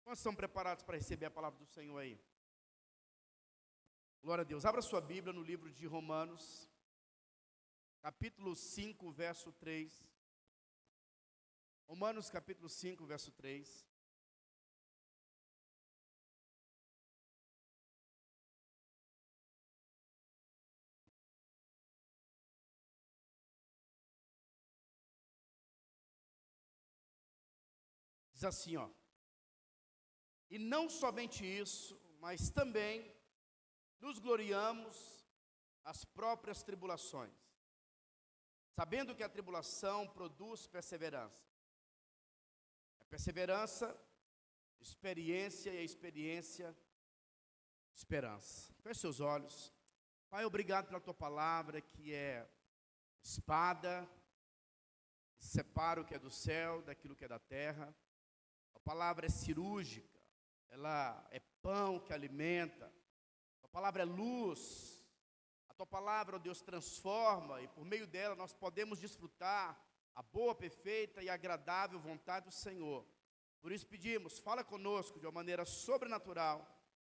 Quantos estão preparados para receber a palavra do Senhor aí? Glória a Deus. Abra sua Bíblia no livro de Romanos, capítulo 5, verso 3. Romanos, capítulo 5, verso 3. Diz assim, ó. E não somente isso, mas também nos gloriamos nas próprias tribulações, sabendo que a tribulação produz perseverança. A perseverança, experiência, e a experiência, esperança. Feche seus olhos. Pai, obrigado pela tua palavra, que é espada, que separa o que é do céu daquilo que é da terra. A palavra é cirúrgica, ela é pão que alimenta. A palavra é luz. A tua palavra, ó Deus, transforma, e por meio dela nós podemos desfrutar a boa, perfeita e agradável vontade do Senhor. Por isso pedimos, fala conosco de uma maneira sobrenatural.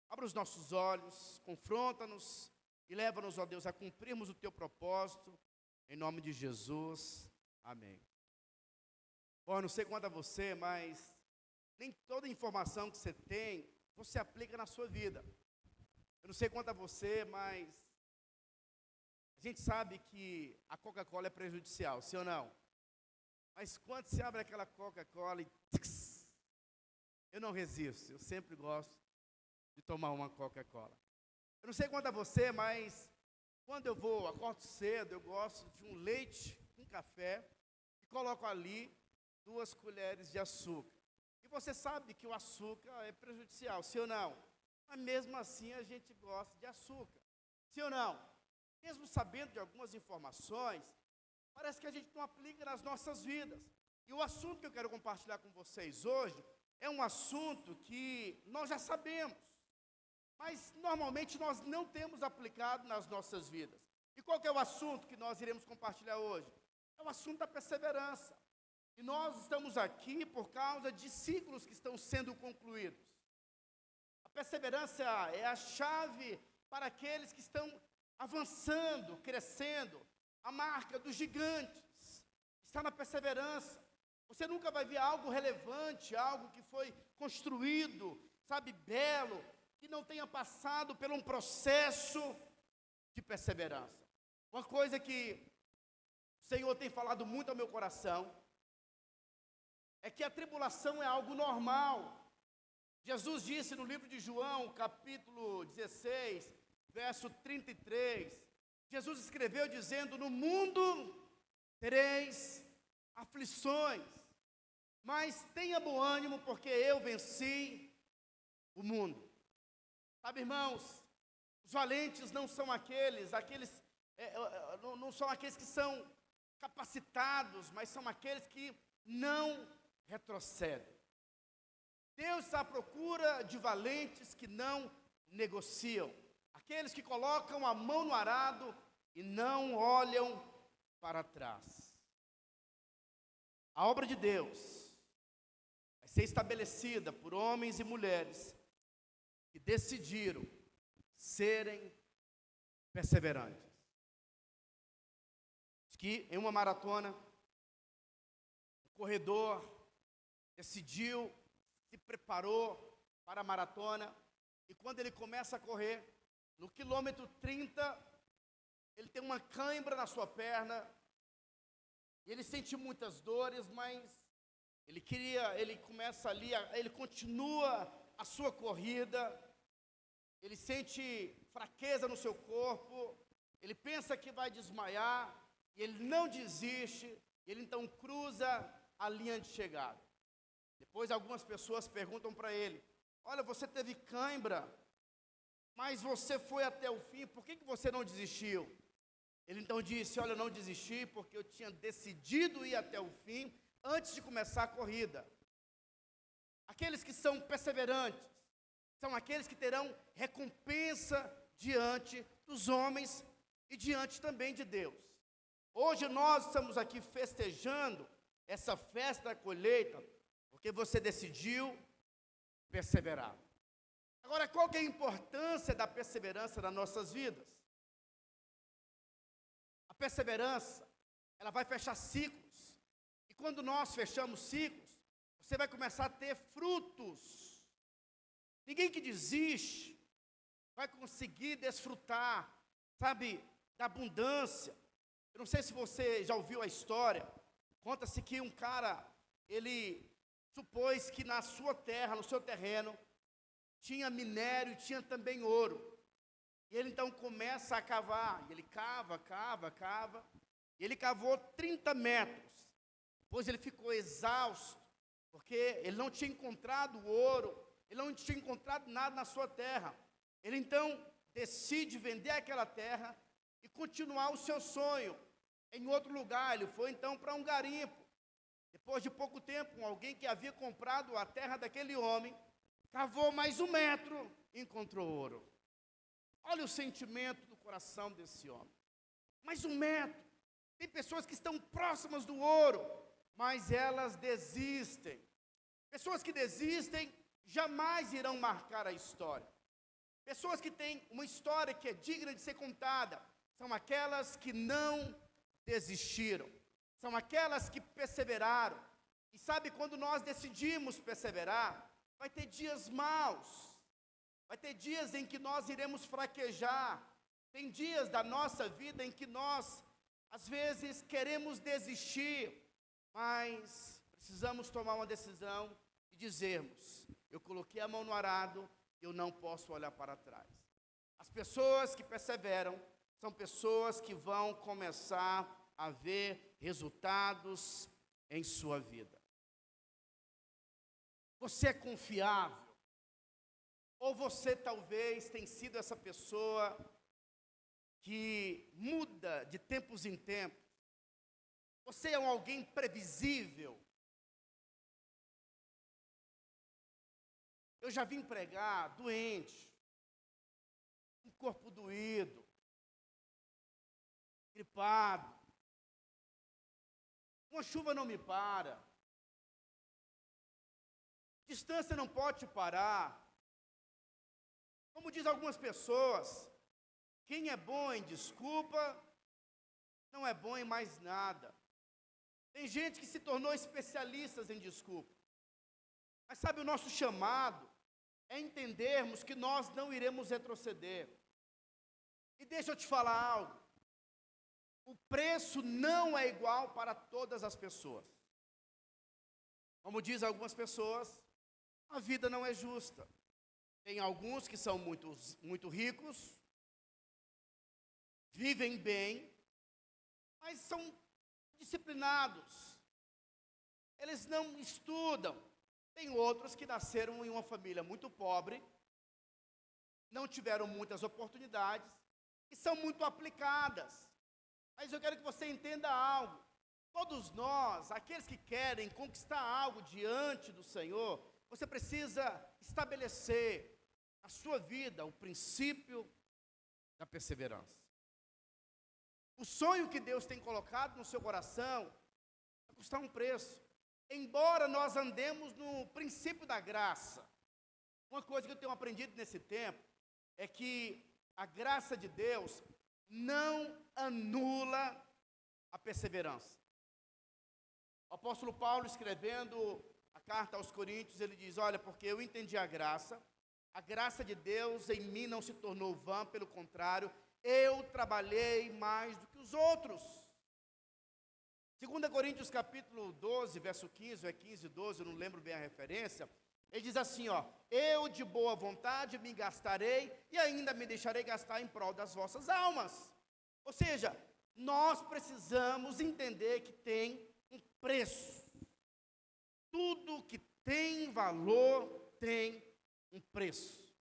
Abra os nossos olhos, confronta-nos e leva-nos, ó Deus, a cumprirmos o teu propósito, em nome de Jesus. Amém. Bom, eu não sei quanto a você, mas nem toda informação que você tem, você aplica na sua vida. Eu não sei quanto a você, mas a gente sabe que a Coca-Cola é prejudicial, sim ou não? Mas quando você abre aquela Coca-Cola e eu não resisto, eu sempre gosto de tomar uma Coca-Cola. Eu não sei quanto a você, mas quando eu acordo cedo, eu gosto de um leite com café e coloco ali 2 colheres de açúcar. E você sabe que o açúcar é prejudicial, sim ou não? Mas mesmo assim a gente gosta de açúcar, sim ou não? Mesmo sabendo de algumas informações, parece que a gente não aplica nas nossas vidas. E o assunto que eu quero compartilhar com vocês hoje é um assunto que nós já sabemos, mas normalmente nós não temos aplicado nas nossas vidas. E qual que é o assunto que nós iremos compartilhar hoje? É o assunto da perseverança. E nós estamos aqui por causa de ciclos que estão sendo concluídos. A perseverança é a chave para aqueles que estão avançando, crescendo. A marca dos gigantes está na perseverança. Você nunca vai ver algo relevante, algo que foi construído, sabe, belo, que não tenha passado por um processo de perseverança. Uma coisa que o Senhor tem falado muito ao meu coração é que a tribulação é algo normal. Jesus disse no livro de João, capítulo 16, verso 33, Jesus escreveu dizendo: no mundo tereis aflições, mas tenha bom ânimo, porque eu venci o mundo. Sabe, irmãos, os valentes não são não são aqueles que são capacitados, mas são aqueles que não retrocedem. Deus está à procura de valentes que não negociam, aqueles que colocam a mão no arado e não olham para trás. A obra de Deus vai ser estabelecida por homens e mulheres que decidiram serem perseverantes. Diz que em uma maratona, o corredor decidiu, se preparou para a maratona, e quando ele começa a correr, no quilômetro 30, ele tem uma cãibra na sua perna, e ele sente muitas dores, mas ele começa ali, ele continua a sua corrida, ele sente fraqueza no seu corpo, ele pensa que vai desmaiar, e ele não desiste, ele então cruza a linha de chegada. Depois algumas pessoas perguntam para ele: olha, você teve cãibra, mas você foi até o fim, por que você não desistiu? Ele então disse: olha, eu não desisti porque eu tinha decidido ir até o fim antes de começar a corrida. Aqueles que são perseverantes são aqueles que terão recompensa diante dos homens e diante também de Deus. Hoje nós estamos aqui festejando essa festa da colheita, porque você decidiu perseverar. Agora, qual que é a importância da perseverança nas nossas vidas? A perseverança, ela vai fechar ciclos. E quando nós fechamos ciclos, você vai começar a ter frutos. Ninguém que desiste vai conseguir desfrutar, sabe, da abundância. Eu não sei se você já ouviu a história. Conta-se que um cara, ele supôs que na sua terra, no seu terreno, tinha minério e tinha também ouro. E ele então começa a cavar. E ele cava. E ele cavou 30 metros. Depois ele ficou exausto, porque ele não tinha encontrado ouro, ele não tinha encontrado nada na sua terra. Ele então decide vender aquela terra e continuar o seu sonho em outro lugar. Ele foi então para um garimpo. Depois de pouco tempo, alguém que havia comprado a terra daquele homem, cavou mais 1 metro e encontrou ouro. Olha o sentimento do coração desse homem. Mais 1 metro. Tem pessoas que estão próximas do ouro, mas elas desistem. Pessoas que desistem jamais irão marcar a história. Pessoas que têm uma história que é digna de ser contada são aquelas que não desistiram. São aquelas que perseveraram. E sabe, quando nós decidimos perseverar, vai ter dias maus. Vai ter dias em que nós iremos fraquejar. Tem dias da nossa vida em que nós, às vezes, queremos desistir. Mas precisamos tomar uma decisão e dizermos: eu coloquei a mão no arado, eu não posso olhar para trás. As pessoas que perseveram são pessoas que vão começar a ver resultados em sua vida. Você é confiável? Ou você talvez tenha sido essa pessoa que muda de tempos em tempos? Você é alguém previsível? Eu já vim pregar doente, com corpo doído, gripado. Uma chuva não me para. Distância não pode te parar. Como diz algumas pessoas, quem é bom em desculpa, não é bom em mais nada. Tem gente que se tornou especialistas em desculpa. Mas sabe, o nosso chamado é entendermos que nós não iremos retroceder. E deixa eu te falar algo. O preço não é igual para todas as pessoas. Como diz algumas pessoas, a vida não é justa. Tem alguns que são muito ricos, vivem bem, mas são disciplinados. Eles não estudam. Tem outros que nasceram em uma família muito pobre, não tiveram muitas oportunidades e são muito aplicadas. Mas eu quero que você entenda algo. Todos nós, aqueles que querem conquistar algo diante do Senhor, você precisa estabelecer na sua vida o princípio da perseverança. O sonho que Deus tem colocado no seu coração vai custar um preço. Embora nós andemos no princípio da graça, uma coisa que eu tenho aprendido nesse tempo é que a graça de Deus não anula a perseverança. O apóstolo Paulo, escrevendo a carta aos Coríntios, ele diz: olha, porque eu entendi a graça de Deus em mim não se tornou vã, pelo contrário, eu trabalhei mais do que os outros. 2 Coríntios capítulo 12, verso 15, ou é 15, 12, eu não lembro bem a referência. Ele diz assim, eu de boa vontade me gastarei e ainda me deixarei gastar em prol das vossas almas. Ou seja, nós precisamos entender que tem um preço. Tudo que tem valor tem um preço.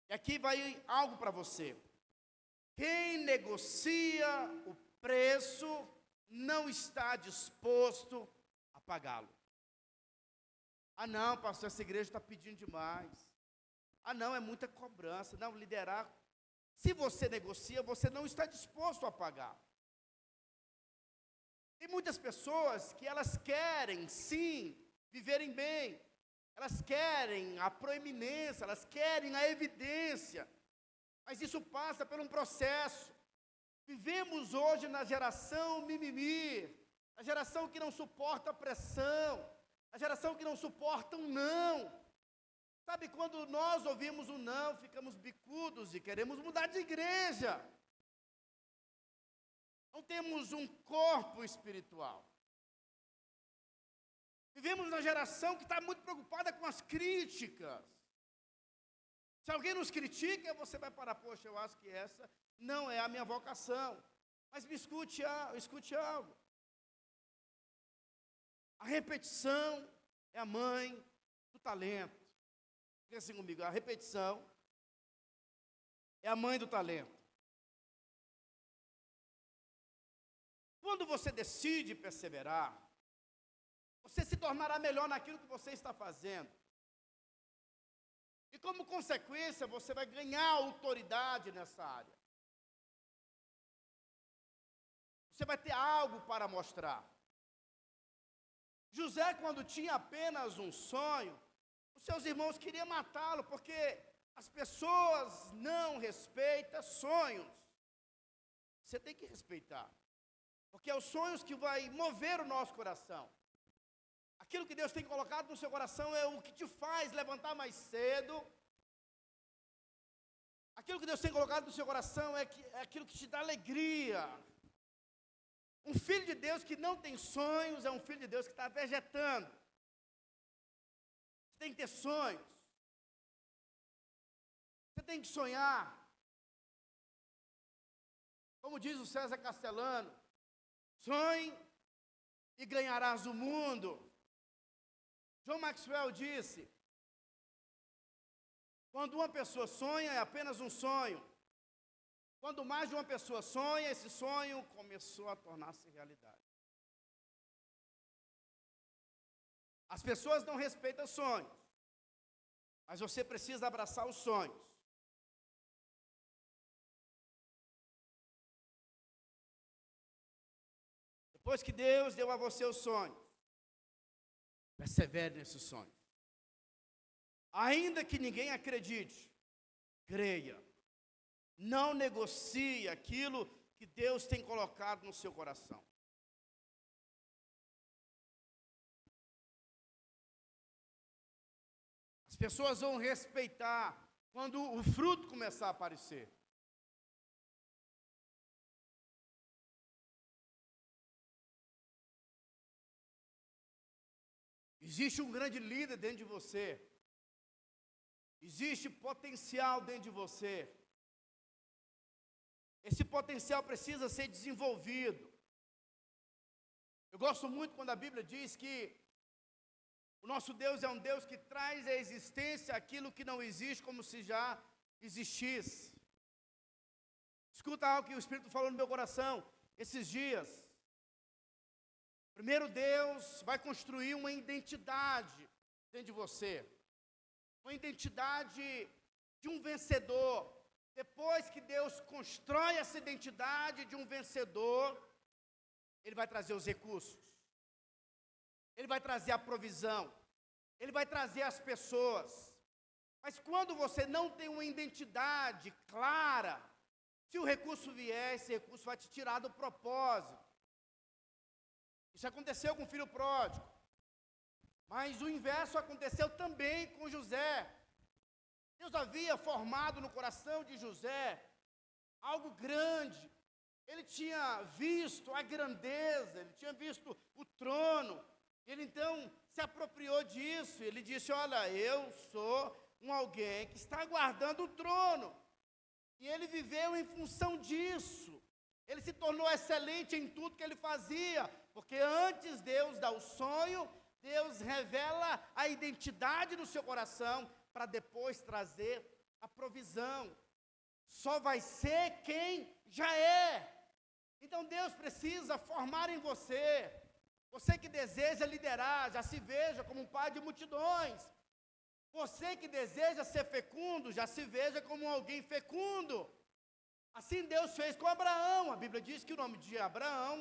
E aqui vai algo para você. Quem negocia o preço não está disposto a pagá-lo. Ah não, pastor, essa igreja está pedindo demais. Ah não, é muita cobrança. Não, liderar. Se você negocia, você não está disposto a pagar. Tem muitas pessoas que elas querem, sim, viverem bem. elas querem a proeminência, elas querem a evidência, mas isso passa por um processo. Vivemos hoje na geração mimimi, a geração que não suporta a pressão, a geração que não suporta um não. Sabe, quando nós ouvimos um não, ficamos bicudos e queremos mudar de igreja. Não temos um corpo espiritual. Vivemos na geração que está muito preocupada com as críticas. Se alguém nos critica, você vai parar, poxa, eu acho que essa não é a minha vocação. Mas me escute algo. A repetição é a mãe do talento. Diga assim comigo, a repetição é a mãe do talento. Quando você decide perseverar, você se tornará melhor naquilo que você está fazendo. E como consequência, você vai ganhar autoridade nessa área. Você vai ter algo para mostrar. José, quando tinha apenas um sonho, os seus irmãos queriam matá-lo, porque as pessoas não respeitam sonhos. Você tem que respeitar, porque é os sonhos que vai mover o nosso coração. Aquilo que Deus tem colocado no seu coração é o que te faz levantar mais cedo. Aquilo que Deus tem colocado no seu coração é aquilo que te dá alegria. Um filho de Deus que não tem sonhos é um filho de Deus que está vegetando. Você tem que ter sonhos. Você tem que sonhar. Como diz o César Castellano, sonhe e ganharás o mundo. John Maxwell disse, quando uma pessoa sonha, é apenas um sonho. Quando mais de uma pessoa sonha, esse sonho começou a tornar-se realidade. As pessoas não respeitam sonhos, mas você precisa abraçar os sonhos. Depois que Deus deu a você o sonho, persevere nesse sonho. Ainda que ninguém acredite, creia. Não negocie aquilo que Deus tem colocado no seu coração. As pessoas vão respeitar quando o fruto começar a aparecer. Existe um grande líder dentro de você. Existe potencial dentro de você. Esse potencial precisa ser desenvolvido. Eu gosto muito quando a Bíblia diz que o nosso Deus é um Deus que traz à existência aquilo que não existe como se já existisse. Escuta algo que o Espírito falou no meu coração esses dias. Primeiro, Deus vai construir uma identidade dentro de você. Uma identidade de um vencedor. Depois que Deus constrói essa identidade de um vencedor, Ele vai trazer os recursos. Ele vai trazer a provisão. Ele vai trazer as pessoas. Mas quando você não tem uma identidade clara, se o recurso vier, esse recurso vai te tirar do propósito. Isso aconteceu com o filho pródigo. Mas o inverso aconteceu também com José. Deus havia formado no coração de José algo grande. Ele tinha visto a grandeza, ele tinha visto o trono. Ele então se apropriou disso. Ele disse, olha, eu sou alguém que está guardando o trono. E ele viveu em função disso. Ele se tornou excelente em tudo que ele fazia. Porque antes Deus dá o sonho, Deus revela a identidade do seu coração para depois trazer a provisão. Só vai ser quem já é. Então Deus precisa formar em você. Você que deseja liderar, já se veja como um pai de multidões. Você que deseja ser fecundo, já se veja como alguém fecundo. Assim Deus fez com Abraão. A Bíblia diz que o nome de Abraão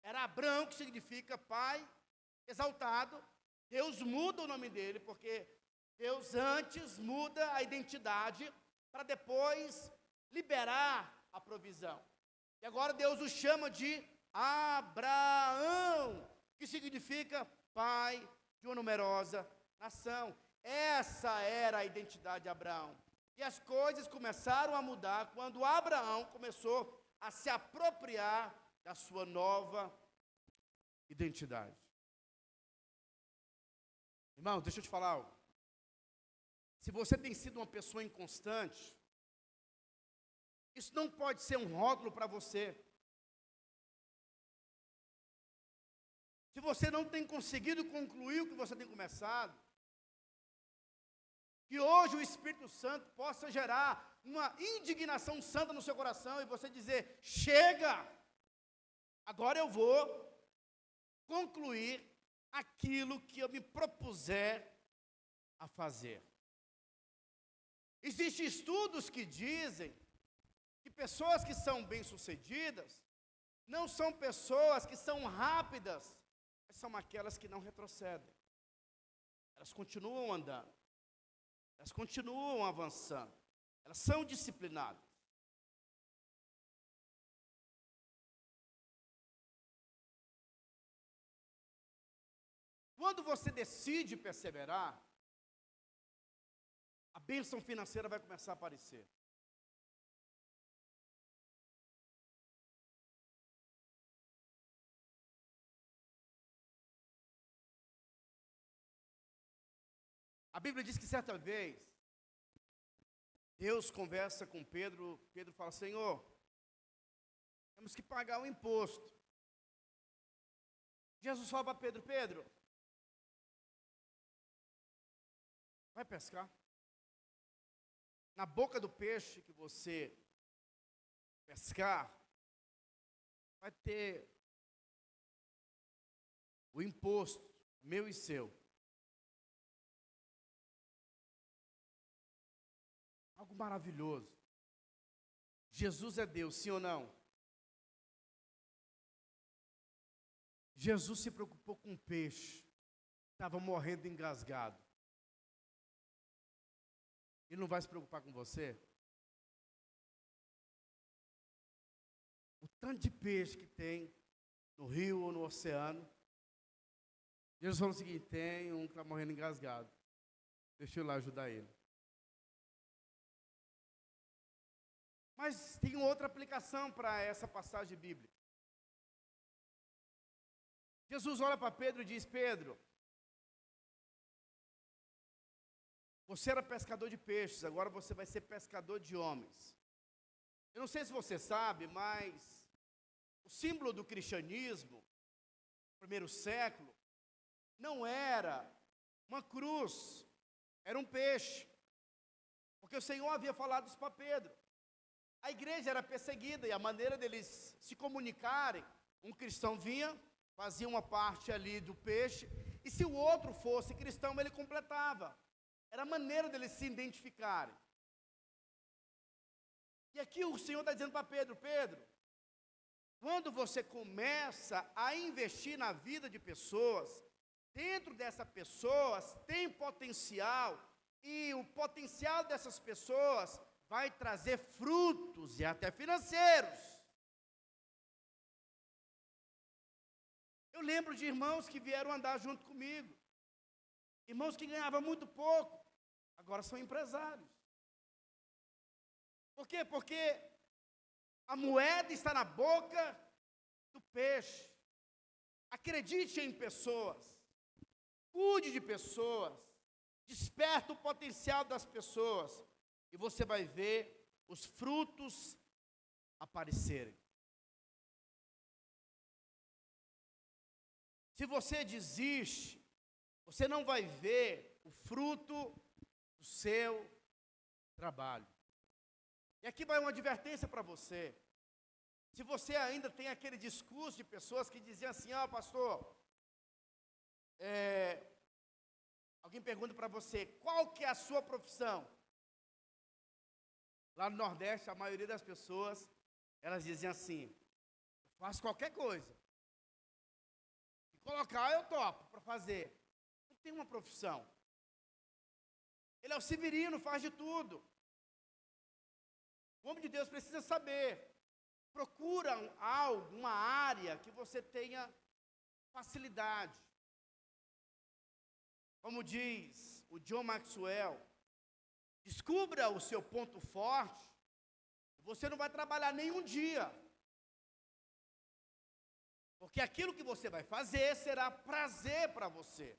era Abrão, que significa pai exaltado. Deus muda o nome dele, porque Deus antes muda a identidade para depois liberar a provisão. E agora Deus o chama de Abraão, que significa pai de uma numerosa nação. Essa era a identidade de Abraão. E as coisas começaram a mudar quando Abraão começou a se apropriar da sua nova identidade. Irmão, deixa eu te falar algo. Se você tem sido uma pessoa inconstante, isso não pode ser um rótulo para você. Se você não tem conseguido concluir o que você tem começado, que hoje o Espírito Santo possa gerar uma indignação santa no seu coração e você dizer: chega, agora eu vou concluir aquilo que eu me propuser a fazer. Existem estudos que dizem que pessoas que são bem-sucedidas não são pessoas que são rápidas, mas são aquelas que não retrocedem. Elas continuam andando. Elas continuam avançando. Elas são disciplinadas. Quando você decide perseverar, a bênção financeira vai começar a aparecer. A Bíblia diz que certa vez, Deus conversa com Pedro, Pedro fala: Senhor, temos que pagar o imposto. Jesus fala para Pedro: Pedro, vai pescar. Na boca do peixe que você pescar, vai ter o imposto, meu e seu. Algo maravilhoso. Jesus é Deus, sim ou não? Jesus se preocupou com um peixe, estava morrendo engasgado. Ele não vai se preocupar com você? O tanto de peixe que tem no rio ou no oceano. Jesus falou o seguinte: tem um que está morrendo engasgado. Deixa eu ir lá ajudar ele. Mas tem outra aplicação para essa passagem bíblica. Jesus olha para Pedro e diz: Pedro, você era pescador de peixes, agora você vai ser pescador de homens. Eu não sei se você sabe, mas o símbolo do cristianismo, no primeiro século, não era uma cruz, era um peixe. Porque o Senhor havia falado isso para Pedro. A igreja era perseguida e a maneira deles se comunicarem, um cristão vinha, fazia uma parte ali do peixe, e se o outro fosse cristão, ele completava. Era a maneira deles se identificarem. E aqui o Senhor está dizendo para Pedro: Pedro, quando você começa a investir na vida de pessoas, dentro dessas pessoas tem potencial, e o potencial dessas pessoas vai trazer frutos e até financeiros. Eu lembro de irmãos que vieram andar junto comigo. Irmãos que ganhavam muito pouco, agora são empresários. Por quê? Porque a moeda está na boca do peixe. Acredite em pessoas. Cuide de pessoas. Desperta o potencial das pessoas. E você vai ver os frutos aparecerem. Se você desiste, você não vai ver o fruto do seu trabalho. E aqui vai uma advertência para você. Se você ainda tem aquele discurso de pessoas que diziam assim: pastor, alguém pergunta para você, qual que é a sua profissão? Lá no Nordeste, a maioria das pessoas, elas diziam assim: eu faço qualquer coisa. Se colocar, eu topo para fazer. Não tem uma profissão. Ele é o severino, faz de tudo. O homem de Deus precisa saber. Procura algo, uma área que você tenha facilidade. Como diz o John Maxwell, descubra o seu ponto forte, você não vai trabalhar nenhum dia. Porque aquilo que você vai fazer será prazer para você.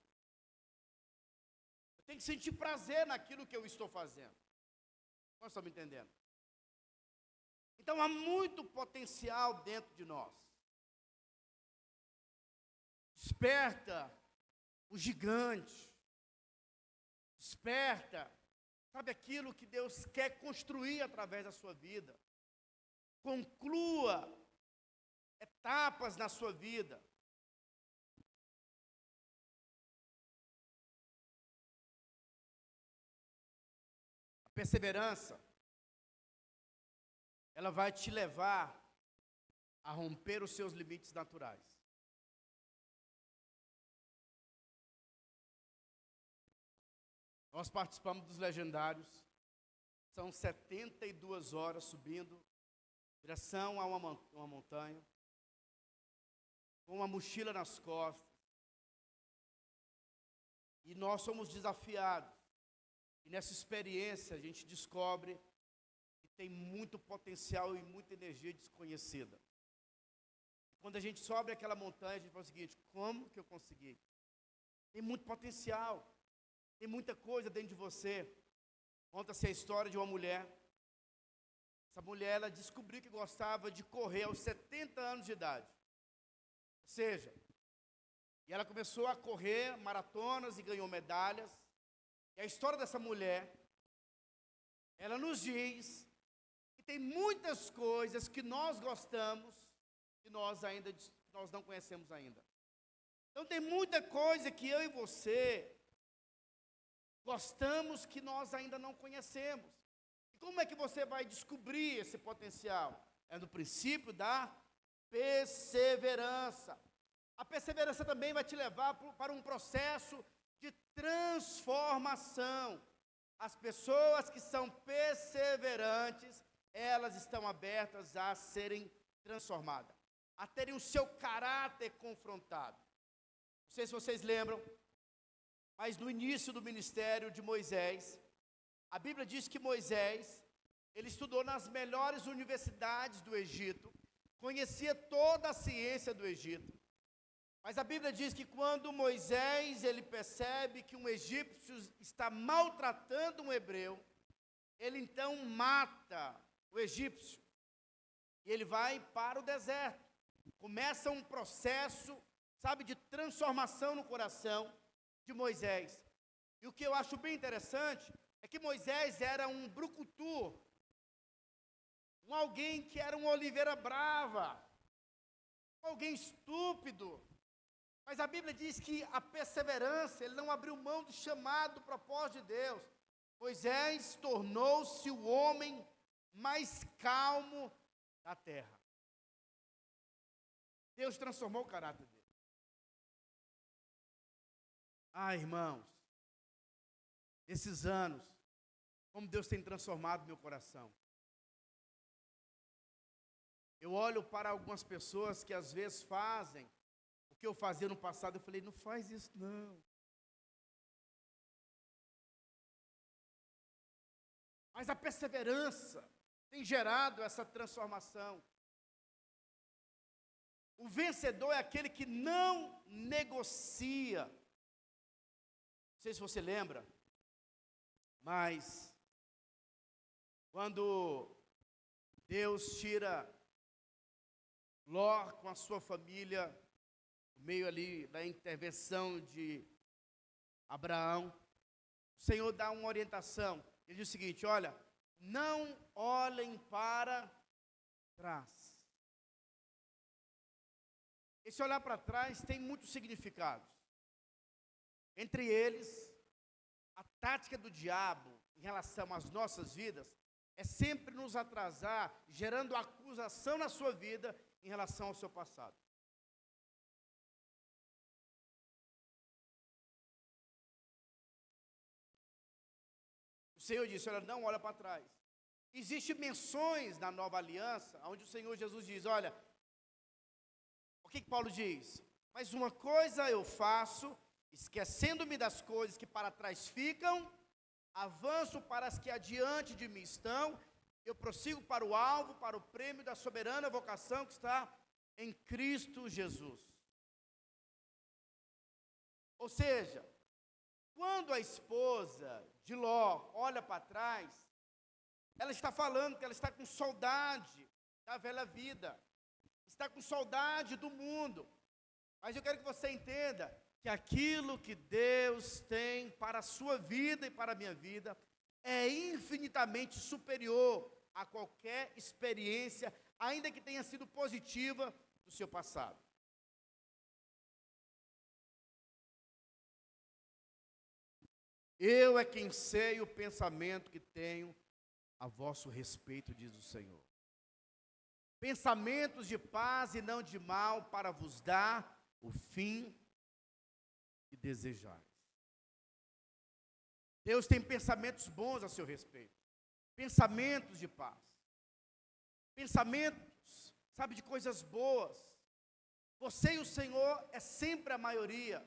Eu tenho que sentir prazer naquilo que eu estou fazendo. Vocês estão me entendendo? Então há muito potencial dentro de nós. Desperta o gigante. Desperta, sabe, aquilo que Deus quer construir através da sua vida. Conclua etapas na sua vida. A perseverança, ela vai te levar a romper os seus limites naturais. Nós participamos dos legendários, são 72 horas subindo, em direção a uma montanha, com uma mochila nas costas, e nós somos desafiados, e nessa experiência a gente descobre que tem muito potencial e muita energia desconhecida. Quando a gente sobe aquela montanha, a gente fala o seguinte: como que eu consegui? Tem muito potencial. Tem muita coisa dentro de você. Conta-se a história de uma mulher. Essa mulher, ela descobriu que gostava de correr aos 70 anos de idade. Ou seja, e ela começou a correr maratonas e ganhou medalhas. E a história dessa mulher, ela nos diz que tem muitas coisas que nós gostamos que nós não conhecemos ainda. Então tem muita coisa que eu e você gostamos que nós ainda não conhecemos. E como é que você vai descobrir esse potencial? É no princípio da perseverança. A perseverança também vai te levar para um processo de transformação. As pessoas que são perseverantes, elas estão abertas a serem transformadas, a terem o seu caráter confrontado. Não sei se vocês lembram, mas no início do ministério de Moisés, a Bíblia diz que Moisés, ele estudou nas melhores universidades do Egito, conhecia toda a ciência do Egito. Mas a Bíblia diz que quando Moisés, ele percebe que um egípcio está maltratando um hebreu, ele então mata o egípcio. E ele vai para o deserto. Começa um processo, sabe, de transformação no coração de Moisés. E o que eu acho bem interessante é que Moisés era um brucutu, alguém que era uma oliveira brava, alguém estúpido. Mas a Bíblia diz que a perseverança, ele não abriu mão do chamado, do propósito de Deus. Moisés tornou-se o homem mais calmo da terra. Deus transformou o caráter dele. Ah, irmãos, esses anos, como Deus tem transformado meu coração. Eu olho para algumas pessoas que às vezes fazem o que eu fazia no passado, eu falei: não faz isso não. Mas a perseverança tem gerado essa transformação. O vencedor é aquele que não negocia. Não sei se você lembra, mas quando Deus tira Ló com a sua família, no meio ali da intervenção de Abraão, o Senhor dá uma orientação. Ele diz o seguinte: olha, não olhem para trás. Esse olhar para trás tem muitos significados. Entre eles, a tática do diabo em relação às nossas vidas é sempre nos atrasar, gerando acusação na sua vida em relação ao seu passado. Senhor disse, olha, não olha para trás. Existem menções na nova aliança, onde o Senhor Jesus diz, olha, o que Paulo diz? Mas uma coisa eu faço, esquecendo-me das coisas que para trás ficam, avanço para as que adiante de mim estão, eu prossigo para o alvo, para o prêmio da soberana vocação que está em Cristo Jesus. Ou seja, quando a esposa de Ló olha para trás, ela está falando que ela está com saudade da velha vida, está com saudade do mundo. Mas eu quero que você entenda que aquilo que Deus tem para a sua vida e para a minha vida é infinitamente superior a qualquer experiência, ainda que tenha sido positiva, do seu passado. Eu é quem sei o pensamento que tenho a vosso respeito, diz o Senhor. Pensamentos de paz e não de mal, para vos dar o fim que desejais. Deus tem pensamentos bons a seu respeito. Pensamentos de paz. Pensamentos, sabe, de coisas boas. Você e o Senhor é sempre a maioria.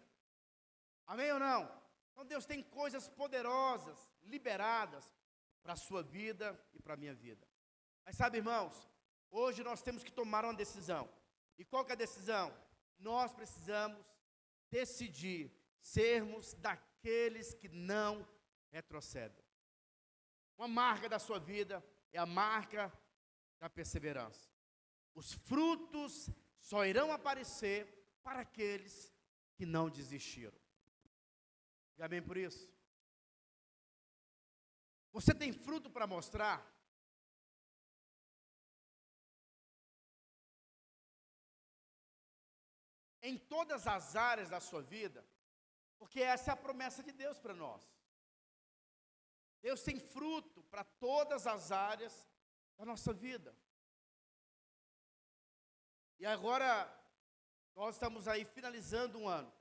Amém ou não? Então Deus tem coisas poderosas, liberadas para a sua vida e para a minha vida. Mas sabe, irmãos, hoje nós temos que tomar uma decisão. E qual que é a decisão? Nós precisamos decidir sermos daqueles que não retrocedem. Uma marca da sua vida é a marca da perseverança. Os frutos só irão aparecer para aqueles que não desistiram. Diga bem por isso. Você tem fruto para mostrar? Em todas as áreas da sua vida, porque essa é a promessa de Deus para nós. Deus tem fruto para todas as áreas da nossa vida. E agora, nós estamos aí finalizando um ano.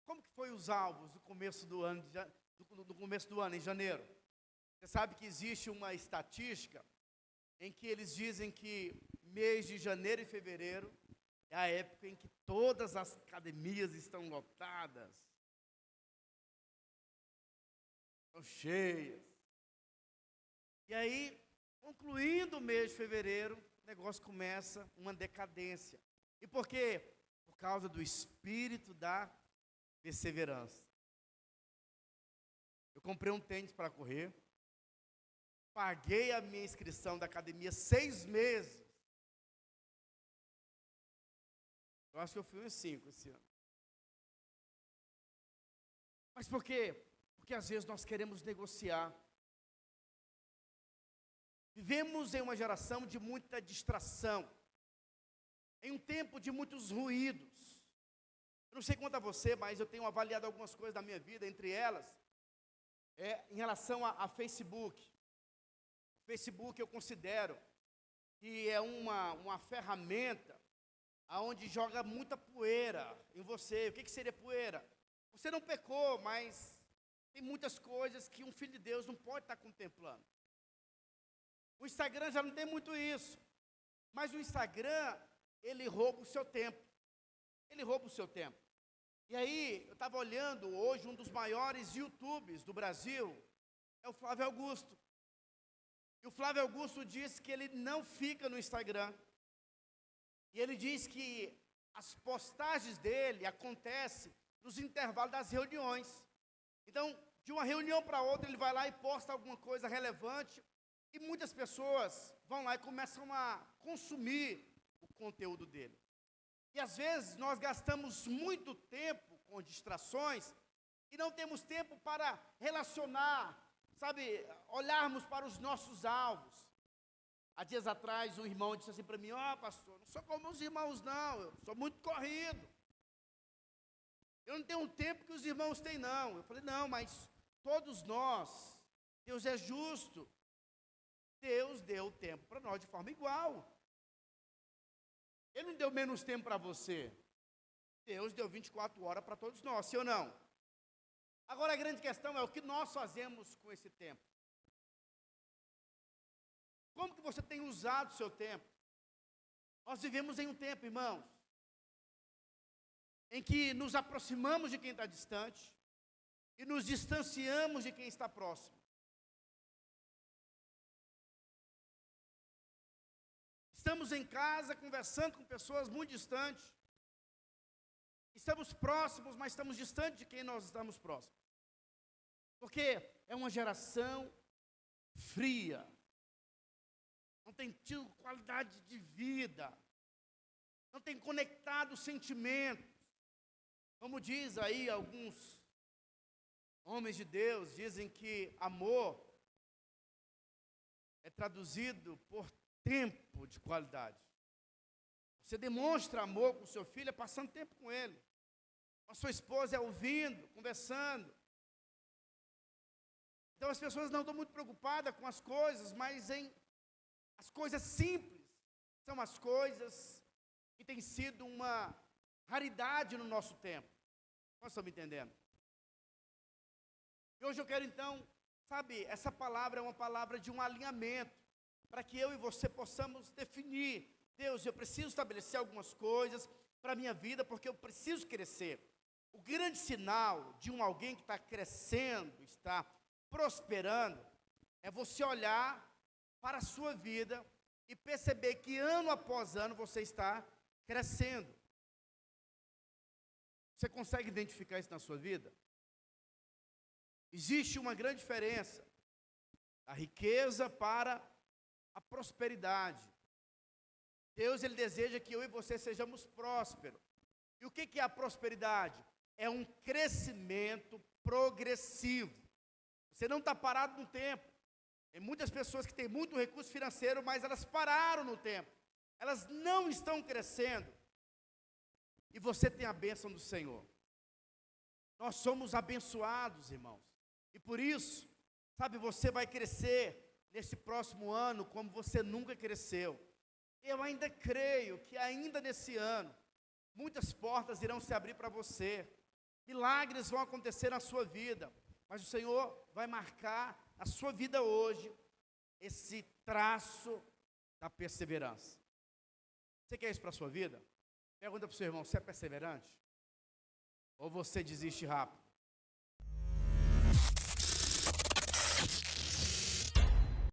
Como que foi os alvos do começo do ano, em janeiro? Você sabe que existe uma estatística em que eles dizem que mês de janeiro e fevereiro é a época em que todas as academias estão lotadas, estão cheias. E aí, concluindo o mês de fevereiro, o negócio começa uma decadência. E por quê? Por causa do espírito da perseverança. Eu comprei um tênis para correr, paguei a minha inscrição da academia 6 meses. Eu acho que eu fui uns 5 esse ano. Mas por quê? Porque às vezes nós queremos negociar. Vivemos em uma geração de muita distração, em um tempo de muitos ruídos. Eu não sei quanto a você, mas eu tenho avaliado algumas coisas da minha vida, entre elas, em relação a Facebook. O Facebook eu considero que é uma ferramenta onde joga muita poeira em você. O que seria poeira? Você não pecou, mas tem muitas coisas que um filho de Deus não pode estar contemplando. O Instagram já não tem muito isso, mas o Instagram, ele rouba o seu tempo. Ele rouba o seu tempo. E aí, eu estava olhando hoje, um dos maiores YouTubes do Brasil é o Flávio Augusto. E o Flávio Augusto diz que ele não fica no Instagram. E ele diz que as postagens dele acontecem nos intervalos das reuniões. Então, de uma reunião para outra, ele vai lá e posta alguma coisa relevante. E muitas pessoas vão lá e começam a consumir o conteúdo dele. E às vezes nós gastamos muito tempo com distrações e não temos tempo para relacionar, sabe, olharmos para os nossos alvos. Há dias atrás um irmão disse assim para mim, pastor, não sou como os irmãos não, eu sou muito corrido. Eu não tenho um tempo que os irmãos têm não. Eu falei, não, mas todos nós, Deus é justo. Deus deu tempo para nós de forma igual. Ele não deu menos tempo para você. Deus deu 24 horas para todos nós, sim ou não? Agora a grande questão é o que nós fazemos com esse tempo. Como que você tem usado o seu tempo? Nós vivemos em um tempo, irmãos, em que nos aproximamos de quem está distante e nos distanciamos de quem está próximo. Estamos em casa conversando com pessoas muito distantes. Estamos próximos, mas estamos distantes de quem nós estamos próximos. Porque é uma geração fria. Não tem tido qualidade de vida. Não tem conectado sentimentos. Como diz aí alguns homens de Deus, dizem que amor é traduzido por tempo de qualidade. Você demonstra amor com o seu filho passando tempo com ele. Com a sua esposa é ouvindo, conversando. Então as pessoas não estão muito preocupadas com as coisas, mas as coisas simples são as coisas que têm sido uma raridade no nosso tempo. Nós estamos entendendo? E hoje eu quero então, sabe, essa palavra é uma palavra de um alinhamento, para que eu e você possamos definir, Deus, eu preciso estabelecer algumas coisas para a minha vida, porque eu preciso crescer. O grande sinal de alguém que está crescendo, está prosperando, é você olhar para a sua vida e perceber que ano após ano você está crescendo. Você consegue identificar isso na sua vida? Existe uma grande diferença da riqueza para a prosperidade. Deus, Ele deseja que eu e você sejamos prósperos. E o que é a prosperidade? É um crescimento progressivo. Você não está parado no tempo. Tem muitas pessoas que têm muito recurso financeiro, mas elas pararam no tempo. Elas não estão crescendo. E você tem a bênção do Senhor. Nós somos abençoados, irmãos. E por isso, sabe, você vai crescer nesse próximo ano como você nunca cresceu. Eu ainda creio que ainda nesse ano, muitas portas irão se abrir para você. Milagres vão acontecer na sua vida. Mas o Senhor vai marcar na sua vida hoje esse traço da perseverança. Você quer isso para a sua vida? Pergunta para o seu irmão, você é perseverante? Ou você desiste rápido?